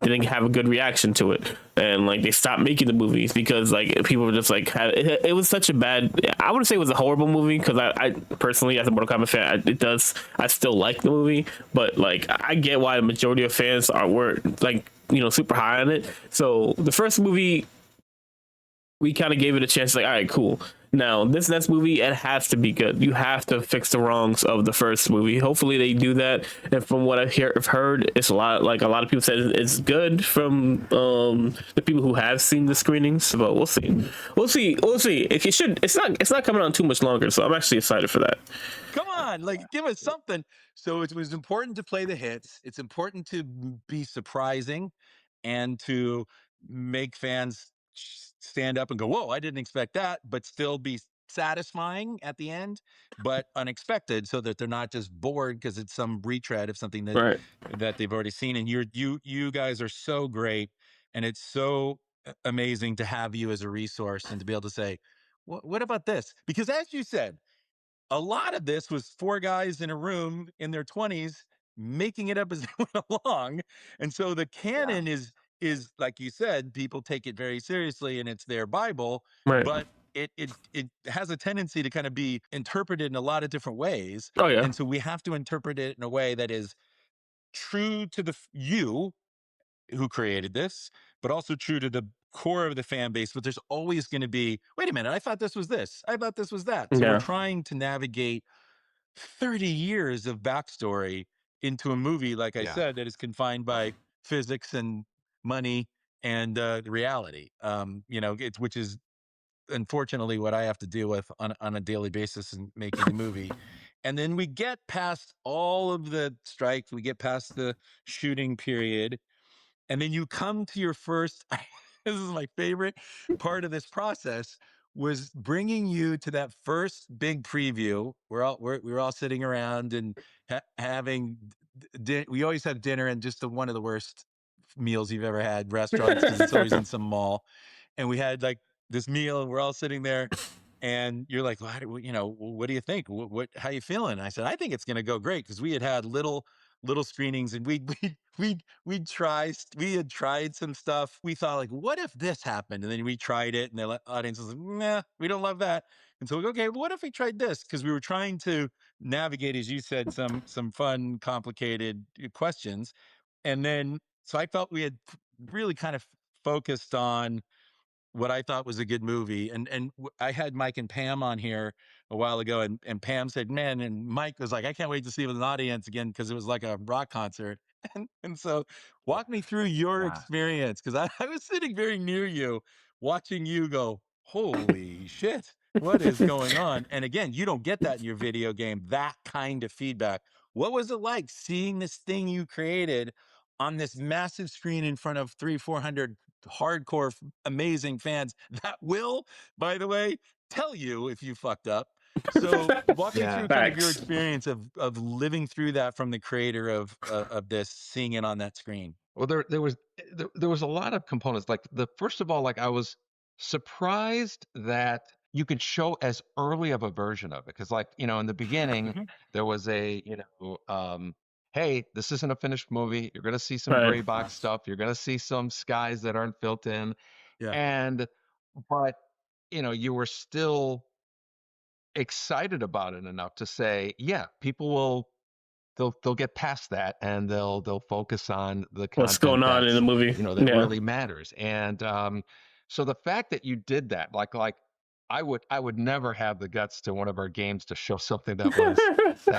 didn't have a good reaction to it, and like they stopped making the movies because like people were just like it was such a bad. I wouldn't say it was a horrible movie because I personally, as a Mortal Kombat fan, I still like the movie, but like I get why the majority of fans were like super high on it. So the first movie, we kind of gave it a chance. Like, all right, cool. Now this next movie, it has to be good. You have to fix the wrongs of the first movie. Hopefully they do that. And from what I've heard, it's a lot. Like a lot of people said, it's good from the people who have seen the screenings. But we'll see. We'll see. We'll see. It should. It's not. It's not coming on too much longer. So I'm actually excited for that.
Come on, like give us something. So it was important to play the hits. It's important to be surprising and to make fans stand up and go, "Whoa, I didn't expect that," but still be satisfying at the end, but unexpected, so that they're not just bored because it's some retread of something
Right.
that they've already seen. And you guys are so great, and it's so amazing to have you as a resource and to be able to say, what about this?" Because as you said, a lot of this was four guys in a room in their 20s making it up as they went along. And so the
Yeah.
canon is like you said, people take it very seriously and it's their Bible,
Right.
but it has a tendency to kind of be interpreted in a lot of different ways.
Oh yeah.
And so we have to interpret it in a way that is true to you who created this, but also true to the core of the fan base. But there's always going to be, wait a minute, I thought this was this. I thought this was that. So we're
Yeah.
trying to navigate 30 years of backstory into a movie, like I
Yeah.
said, that is confined by physics and money and reality. Which is unfortunately what I have to deal with on a daily basis in making the movie. And then we get past all of the strikes, we get past the shooting period, and then you come to your first this is my favorite part of this process, was bringing you to that first big preview. We were all sitting around and having we always have dinner in just one of the worst meals you've ever had restaurants, because it's always in some mall. And we had like this meal and we're all sitting there, and you're like, what do you think? How you feeling? And I said, I think it's going to go great, because we had little screenings, and we had tried some stuff. We thought, like, what if this happened? And then we tried it, and the audience was like, nah, we don't love that. And so we go, okay, well, what if we tried this? Because we were trying to navigate, as you said, some fun, complicated questions. And then so I felt we had really kind of focused on what I thought was a good movie. I had Mike and Pam on here a while ago, and Pam said, "Man," and Mike was like, "I can't wait to see it with an audience again, because it was like a rock concert." And so, walk me through your
Yeah.
experience, because I was sitting very near you, watching you go, "Holy shit, what is going on?" And again, you don't get that in your video game, that kind of feedback. What was it like seeing this thing you created on this massive screen in front of 400 hardcore, amazing fans that will, by the way, tell you if you fucked up? So walk me
Yeah.
through kind of your
Facts.
experience of living through that from the creator of this, seeing it on that screen.
Well, there was a lot of components. Like the first of all, like I was surprised that you could show as early of a version of it, because like in the beginning
Mhm.
there was hey, this isn't a finished movie. You're gonna see some
Right.
gray box stuff. You're gonna see some skies that aren't filled in,
Yeah.
and but you were still excited about it enough to say, yeah, people will they'll get past that, and they'll focus on the
What's
content
going on in the
that's
movie?
that
Yeah.
really matters. And so the fact that you did that, like I would never have the guts to one of our games to show something that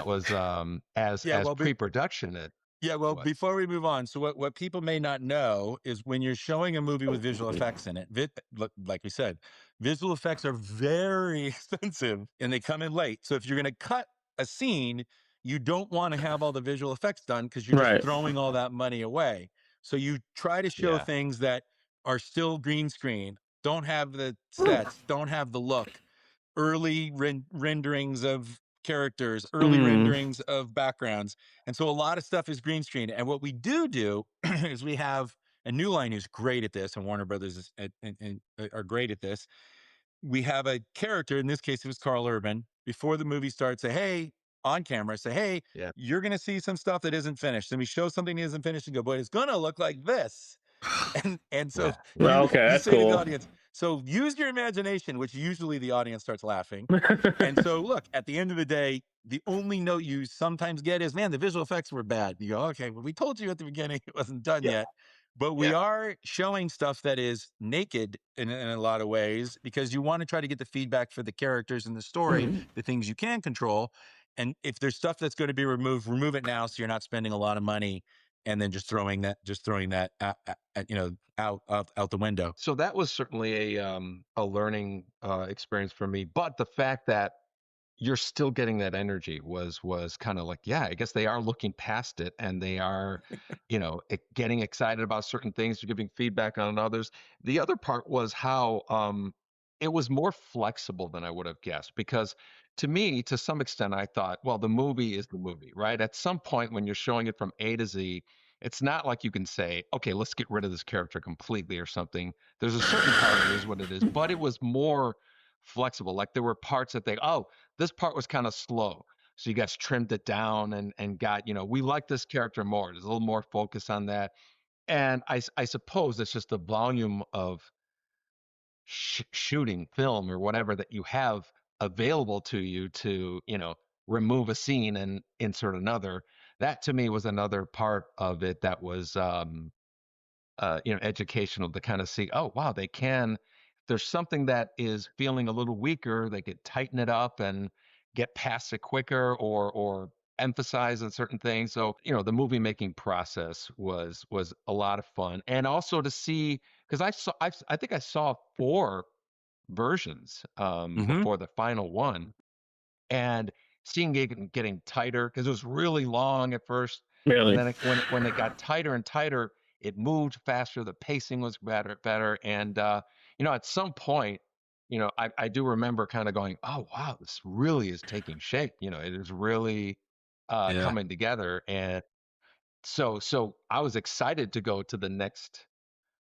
was
Yeah.
as pre-production it
Yeah, well,
was.
before we move on, so what people may not know is, when you're showing a movie with visual effects in it, like we said, visual effects are very expensive and they come in late. So if you're going to cut a scene, you don't want to have all the visual effects done, because you're just
Right.
throwing all that money away. So you try to show
Yeah.
things that are still green screen, don't have the sets, don't have the look, early renderings of characters, early
Mm.
renderings of backgrounds. And so a lot of stuff is green screen. And what we do is we have a New Line who's great at this, and Warner Brothers are great at this. We have a character, in this case, it was Carl Urban, before the movie starts, say, "Hey, on camera, say, hey,
Yeah.
you're going to see some stuff that isn't finished. And we show something that isn't finished and go, but it's going to look like this. And so
Yeah.
Well, okay,
you
that's
say to the
cool.
audience, so use your imagination, which usually the audience starts laughing. And so look, at the end of the day, the only note you sometimes get is, man, the visual effects were bad. You go, okay, well, we told you at the beginning it wasn't done
Yeah.
yet. But we
Yeah.
are showing stuff that is naked in a lot of ways, because you want to try to get the feedback for the characters in the story,
Mhm.
the things you can control. And if there's stuff that's going to be removed, remove it now, so you're not spending a lot of money and then just throwing that out the window.
So that was certainly a learning experience for me. But the fact that you're still getting that energy was kind of like, yeah, I guess they are looking past it, and they are, getting excited about certain things, giving feedback on others. The other part was how it was more flexible than I would have guessed, because to me, to some extent, I thought, well, the movie is the movie, right? At some point when you're showing it from A to Z, it's not like you can say, okay, let's get rid of this character completely or something. There's a certain part, it is what it is, but it was more flexible. Like there were parts that oh, this part was kind of slow. So you guys trimmed it down and got, we like this character more. There's a little more focus on that. And I suppose it's just the volume of shooting film or whatever that you have available to you to, remove a scene and insert another. That to me was another part of it that was educational, to kind of see, oh, wow, they can, if there's something that is feeling a little weaker, they could tighten it up and get past it quicker, or emphasize on certain things. So, the movie making process was a lot of fun. And also to see, because I think I saw 4 versions
Hmm.
before the final one, and seeing it getting tighter, because it was really long at first, and
Really?
then when it got tighter and tighter, it moved faster. The pacing was better, and at some point, I do remember kind of going, "Oh wow, this really is taking shape." It is really
Yeah.
coming together, and so I was excited to go to the next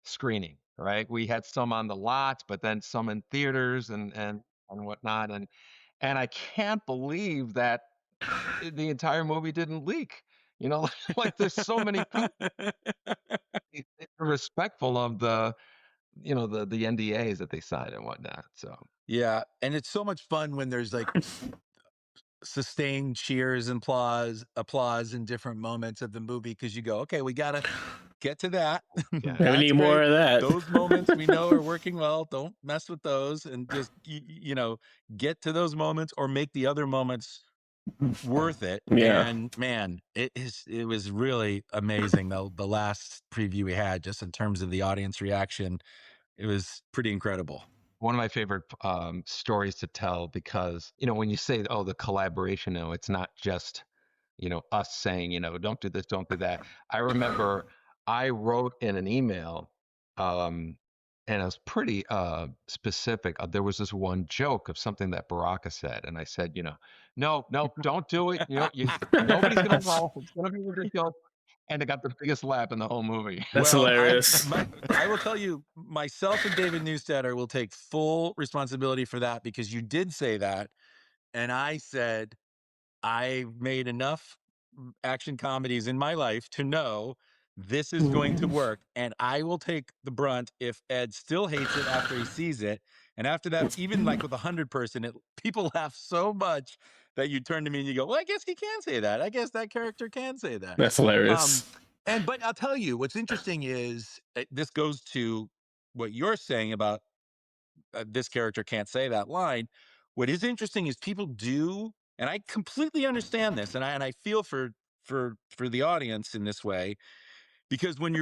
screening. Right, we had some on the lot, but then some in theaters and whatnot, and I can't believe that the entire movie didn't leak. Like there's so many people respectful of the NDAs that they signed and whatnot. So
Yeah, and it's so much fun when there's like sustained cheers and applause in different moments of the movie, because you go, okay, we gotta get to that.
yeah,
Yeah, we
That's
need more
great.
of that.
Those moments we know are working well. Don't mess with those, and just get to those moments or make the other moments worth it.
Yeah.
And man, it was really amazing, though, the last preview we had, just in terms of the audience reaction. It was pretty incredible.
one of my favorite stories to tell, because when you say, oh, the collaboration, it's not just us saying, don't do this, don't do that. I remember I wrote in an email, um, and I was pretty specific. There was this one joke of something that Baraka said, and I said, no, no, don't do it. Nobody's gonna laugh. It's gonna be ridiculous. And it got the biggest laugh in the whole movie.
That's
Well,
hilarious.
I will tell you, myself and David Newstetter will take full responsibility for that, because you did say that, and I said I've made enough action comedies in my life to know this is going to work, and I will take the brunt if Ed still hates it after he sees it. And after that, even like with 100-person, people laugh so much that you turn to me and you go, "Well, I guess he can say that. I guess that character can say that."
That's
Um,
hilarious.
but I'll tell you, what's interesting is, this goes to what you're saying about, this character can't say that line. What is interesting is people do, and I completely understand this, and I feel for the audience in this way, because when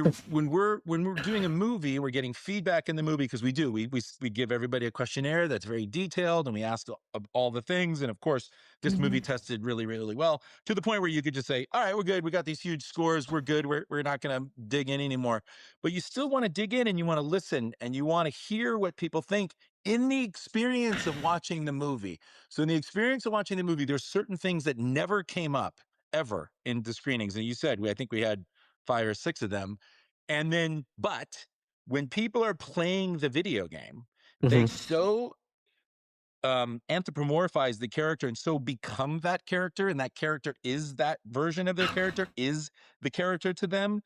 we're doing a movie and we're getting feedback in the movie, because we give everybody a questionnaire that's very detailed, and we ask all the things. And of course, this movie tested really, really well, to the point where you could just say, all right, we're good, we got these huge scores, we're good, we're not going to dig in anymore. But you still want to dig in, and you want to listen, and you want to hear what people think in the experience of watching the movie. So in the experience of watching the movie, there's certain things that never came up ever in the screenings. And you said, I think we had 5 or 6 of them. And then, but when people are playing the video game, they
Mhm.
so anthropomorphize the character and so become that character, and that character is that version of their character, is the character to them.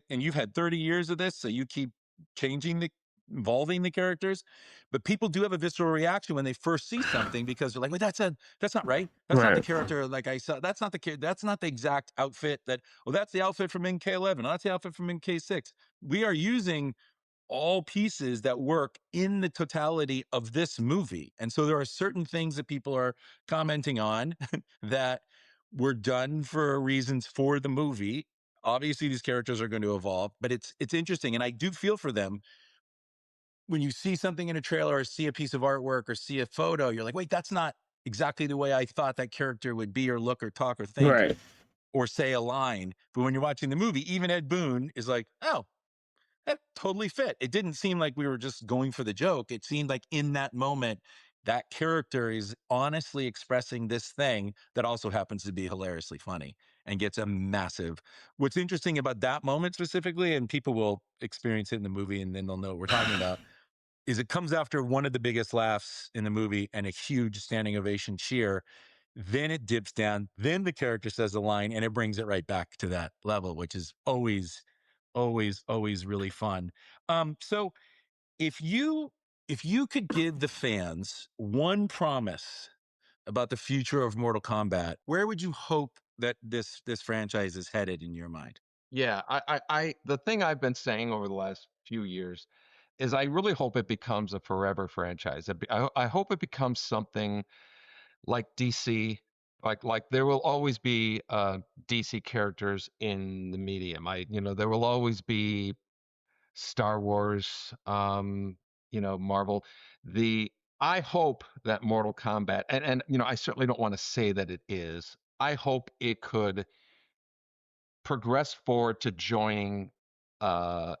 And you've had 30 years of this, so you keep evolving the characters. But people do have a visceral reaction when they first see something, because they're like, wait, that's not right. That's not the
Right.
character like I saw. That's not that's not the exact outfit that's the outfit from MK11. That's the outfit from MK6. We are using all pieces that work in the totality of this movie. And so there are certain things that people are commenting on that were done for reasons for the movie. Obviously these characters are going to evolve, but it's interesting, and I do feel for them. When you see something in a trailer or see a piece of artwork or see a photo, you're like, wait, that's not exactly the way I thought that character would be or look or talk or think
Right.
or say a line. But when you're watching the movie, even Ed Boon is like, oh, that totally fit. It didn't seem like we were just going for the joke. It seemed like in that moment, that character is honestly expressing this thing that also happens to be hilariously funny and gets a massive. What's interesting about that moment specifically, and people will experience it in the movie and then they'll know what we're talking about, is it comes after one of the biggest laughs in the movie and a huge standing ovation cheer. Then it dips down. Then the character says a line and it brings it right back to that level, which is always really fun. So if you could give the fans one promise about the future of Mortal Kombat, where would you hope that this franchise is headed in your mind?
Yeah, the thing I've been saying over the last few years is I really hope it becomes a forever franchise. I hope it becomes something like DC, like there will always be DC characters in the medium. There will always be Star Wars, Marvel. The I hope that Mortal Kombat, and I certainly don't want to say that it is. I hope it could progress forward to joining a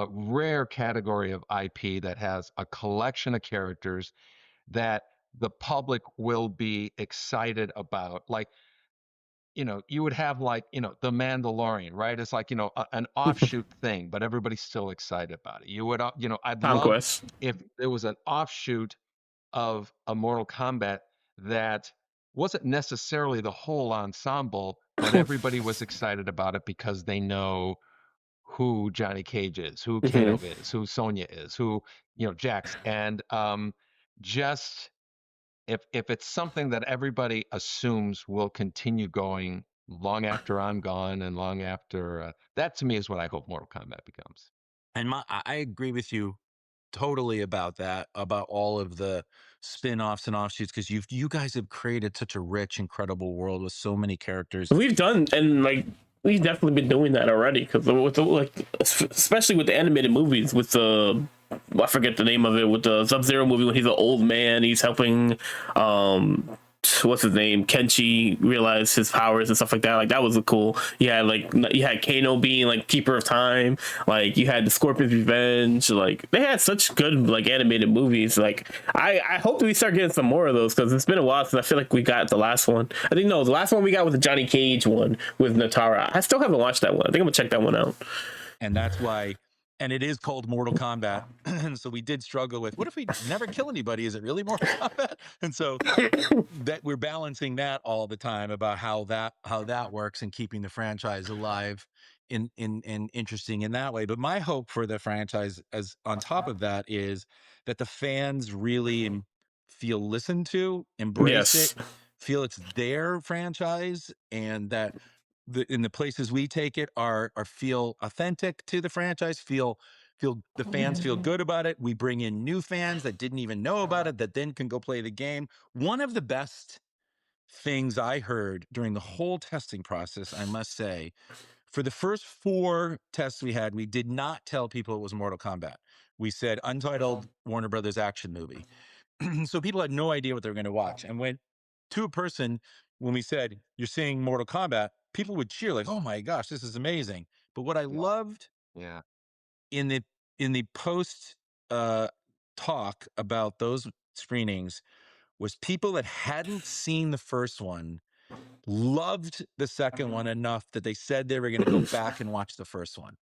rare category of IP that has a collection of characters that the public will be excited about. Like, you would have like, The Mandalorian, right? It's like, an offshoot thing, but everybody's still excited about it. I'd love
Conquest.
if there was an offshoot of a Mortal Kombat that wasn't necessarily the whole ensemble, but everybody was excited about it because they know who Johnny Cage is, who
Hmm.
Kato is, who Sonya is, who, Jax. And just if it's something that everybody assumes will continue going long after I'm gone and long after that to me is what I hope Mortal Kombat becomes.
And I agree with you totally about that, about all of the spin-offs and offshoots, because you guys have created such a rich, incredible world with so many characters.
We've done, and like we've definitely been doing that already, because with the, like, especially with the animated movies, with the, I forget the name of it, with the Sub-Zero movie when he's an old man, he's helping what's his name, Kenshi, realize his powers and stuff like that. Like that was cool. You had Kano being like keeper of time. Like you had the Scorpion's Revenge. Like they had such good like animated movies. Like I hope we start getting some more of those, because it's been a while since I feel like we got the last one. I think no, the last one we got was the Johnny Cage one with Natara. I still haven't watched that one. I think I'm gonna check that one out.
And that's why, and it is called Mortal Kombat. And so we did struggle with, what if we never kill anybody? Is it really Mortal Kombat? And so that we're balancing that all the time about how that works and keeping the franchise alive in interesting in that way. But my hope for the franchise, as on top of that, is that the fans really feel listened to, embrace it,
Yes.
feel it's their franchise, and that in the places we take it are feel authentic to the franchise, feel the fans feel good about it. We bring in new fans that didn't even know about it, that then can go play the game. One of the best things I heard during the whole testing process, I must say, for the first 4 tests we had, we did not tell people it was Mortal Kombat. We said untitled Warner Brothers action movie. So people had no idea what they were going to watch. And when to a person, when we said, you're seeing Mortal Kombat, people would cheer like, oh my gosh, this is amazing. But what I
Yeah.
loved
Yeah.
in the post uh, talk about those screenings was people that hadn't seen the first one loved the second one enough that they said they were going to go back and watch the first one.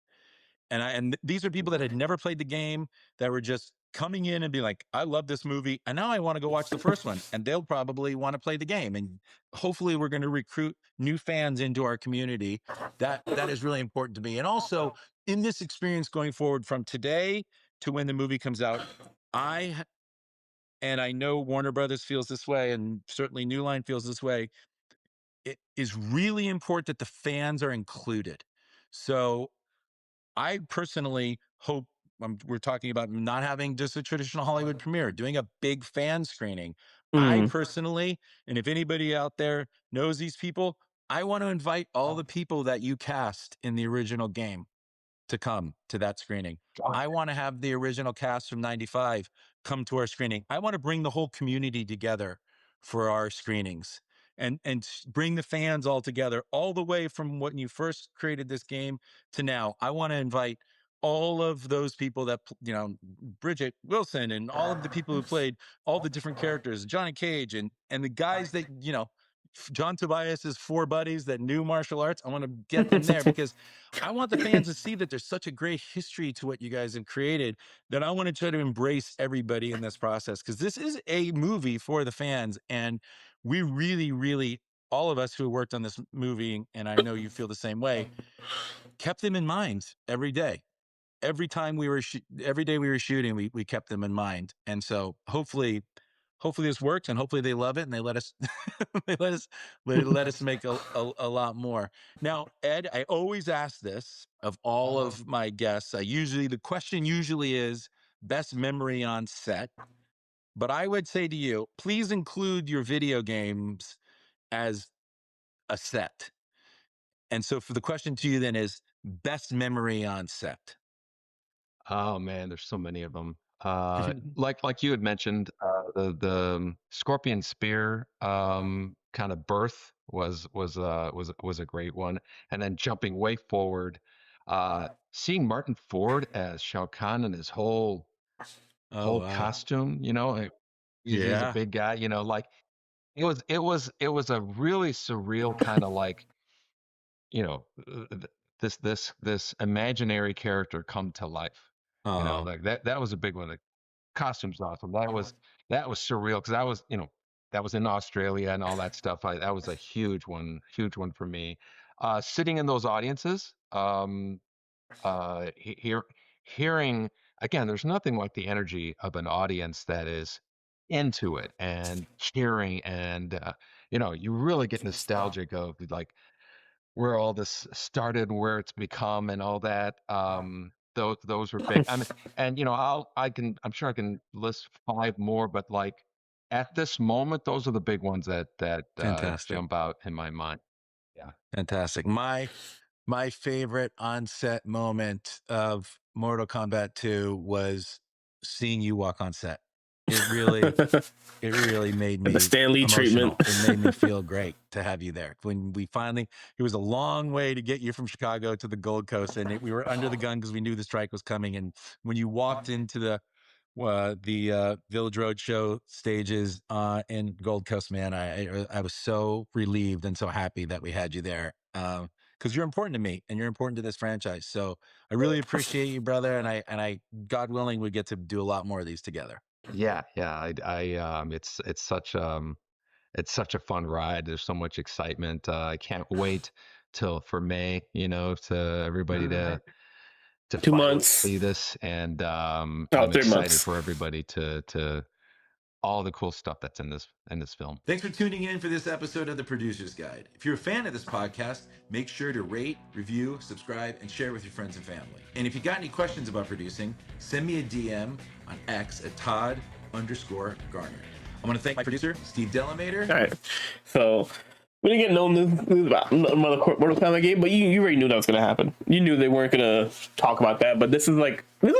And these are people that had never played the game, that were just coming in and be like, I love this movie, and now I want to go watch the first one, and they'll probably want to play the game, and hopefully we're going to recruit new fans into our community. That is really important to me. And also in this experience going forward from today to when the movie comes out, and I know Warner Brothers feels this way, and certainly New Line feels this way. It is really important that the fans are included. So I personally hope, we're talking about not having just a traditional Hollywood premiere, doing a big fan screening. I
Mm.
personally, and if anybody out there knows these people, I want to invite all the people that you cast in the original game to come to that screening. I want to have the original cast from 95 come to our screening. I want to bring the whole community together for our screenings, and bring the fans all together, all the way from when you first created this game to now. I want to invite all of those people that, Bridget Wilson and all of the people who played all the different characters, Johnny Cage, and the guys that, John Tobias's 4 buddies that knew martial arts. I want to get them there because I want the fans to see that there's such a great history to what you guys have created, that I want to try to embrace everybody in this process, because this is a movie for the fans. And we really, really, all of us who worked on this movie, and I know you feel the same way, kept them in mind every day. Every time every day we were shooting, we kept them in mind. And so hopefully this works, and hopefully they love it, and they let us let us make a lot more. Now, Ed, I always ask this of all of my guests. The question usually is best memory on set, but I would say to you, please include your video games as a set. And so for the question to you then is best memory on set.
Oh man, there's so many of them. Like you had mentioned, the scorpion spear kind of birth was a great one, and then jumping way forward, seeing Martin Ford as Shao Kahn and his
Oh,
whole
wow.
costume, he's a
Yeah.
big guy, like it was a really surreal kind of like, you know, this imaginary character come to life.
Oh,
Like that was a big one. The costume's awesome. That was surreal because that was in Australia and all that stuff. That was a huge one for me. Sitting in those audiences, hearing again, there's nothing like the energy of an audience that is into it and cheering, and you really get nostalgic of like where all this started, where it's become, and all that. Those were big. I mean, and I'm sure I can list 5 more, but like at this moment, those are the big ones that
fantastic.
jump out in my mind. Yeah.
Fantastic. My favorite on-set moment of Mortal Kombat 2 was seeing you walk on set. It really made
The
me
Stan Lee treatment.
emotional. It made me feel great to have you there. When we finally, it was a long way to get you from Chicago to the Gold Coast, and we were under the gun because we knew the strike was coming. And when you walked into the Village Road show stages in Gold Coast, man, I was so relieved and so happy that we had you there. Because you're important to me and you're important to this franchise. So I really appreciate you, brother. And I, God willing, we get to do a lot more of these together.
Yeah, yeah. It's such a fun ride. There's so much excitement. I can't wait till for May, to everybody to
2
finally
months.
see this, and
Oh,
I'm
3
excited
months.
for everybody to all the cool stuff that's in this film.
Thanks for tuning in for this episode of The Producer's Guide. If you're a fan of this podcast, make sure to rate, review, subscribe, and share with your friends and family. And if you got any questions about producing, send me a DM on X at Todd_Garner. I want to thank my producer, Steve Delamater.
All right. So we didn't get no news about another Mortal Kombat game, but you already knew that was gonna happen. You knew they weren't gonna talk about that. But this is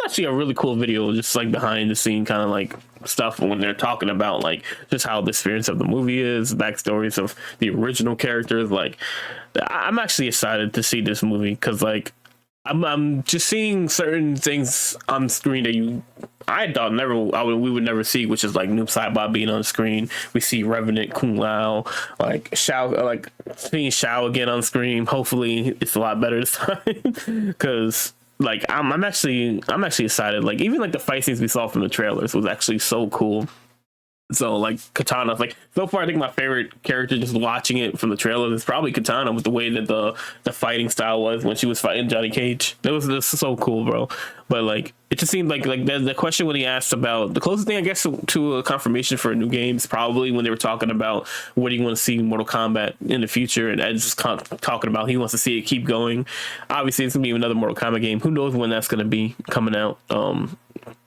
actually a really cool video, just like behind the scene kind of like stuff when they're talking about like just how the experience of the movie is, backstories of the original characters. Like, I'm actually excited to see this movie because like I'm just seeing certain things on screen that I thought we would never see, which is like Noob Saibot being on screen. We see Revenant, Kung Lao, like seeing Shao again on screen. Hopefully, it's a lot better this time because like I'm actually excited. Like even like the fight scenes we saw from the trailers was actually so cool. So like Katana, like so far I think my favorite character just watching it from the trailers is probably Katana, with the way that the fighting style was when she was fighting Johnny Cage. It was just so cool, bro. But like it just seemed like the question when he asked about the closest thing I guess to a confirmation for a new game is probably when they were talking about what do you want to see in Mortal Kombat in the future, and Ed's just talking about he wants to see it keep going. Obviously it's gonna be another Mortal Kombat game. Who knows when that's gonna be coming out?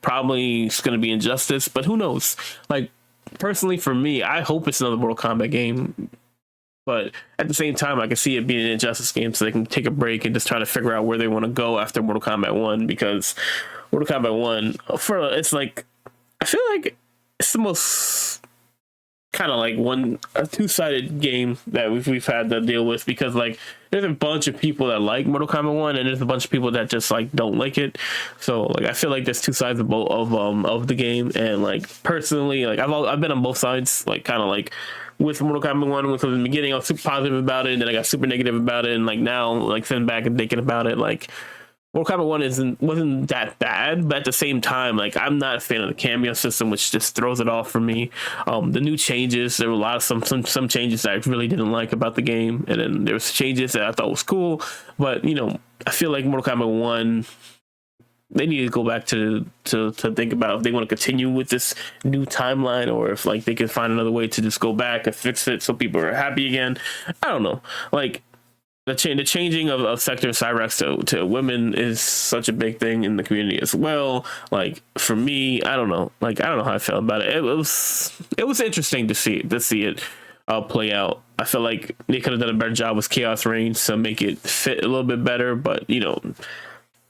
Probably it's gonna be Injustice, but who knows? Like personally for me, I hope it's another Mortal Kombat game, but at the same time I can see it being an Injustice game, so they can take a break and just try to figure out where they want to go after Mortal Kombat 1, because Mortal Kombat 1 it's like I feel like it's the most kind of like a two-sided game that we've had to deal with, because like there's a bunch of people that like Mortal Kombat 1 and there's a bunch of people that just like don't like it. So like I feel like there's two sides of both of the game, and like personally like I've been on both sides, like kind of like with Mortal Kombat 1, because in the beginning I was super positive about it and then I got super negative about it, and like now like sitting back and thinking about it, like Mortal Kombat 1 wasn't that bad, but at the same time, like I'm not a fan of the cameo system, which just throws it off for me. The new changes, there were a lot of some changes that I really didn't like about the game, and then there was changes that I thought was cool. But you know, I feel like Mortal Kombat 1, they need to go back to think about if they want to continue with this new timeline, or if like they can find another way to just go back and fix it so people are happy again. I don't know, like. The changing of Sector Cyrax to women is such a big thing in the community as well. Like for me, I don't know. Like I don't know how I felt about it. It was interesting to see it play out. I feel like they could have done a better job with Chaos Reigns to make it fit a little bit better. But you know,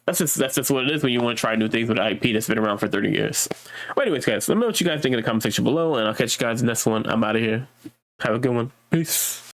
that's just what it is when you want to try new things with an IP that's been around for 30 years. Well, anyways, guys, let me know what you guys think in the comment section below, and I'll catch you guys in the next one. I'm out of here. Have a good one. Peace.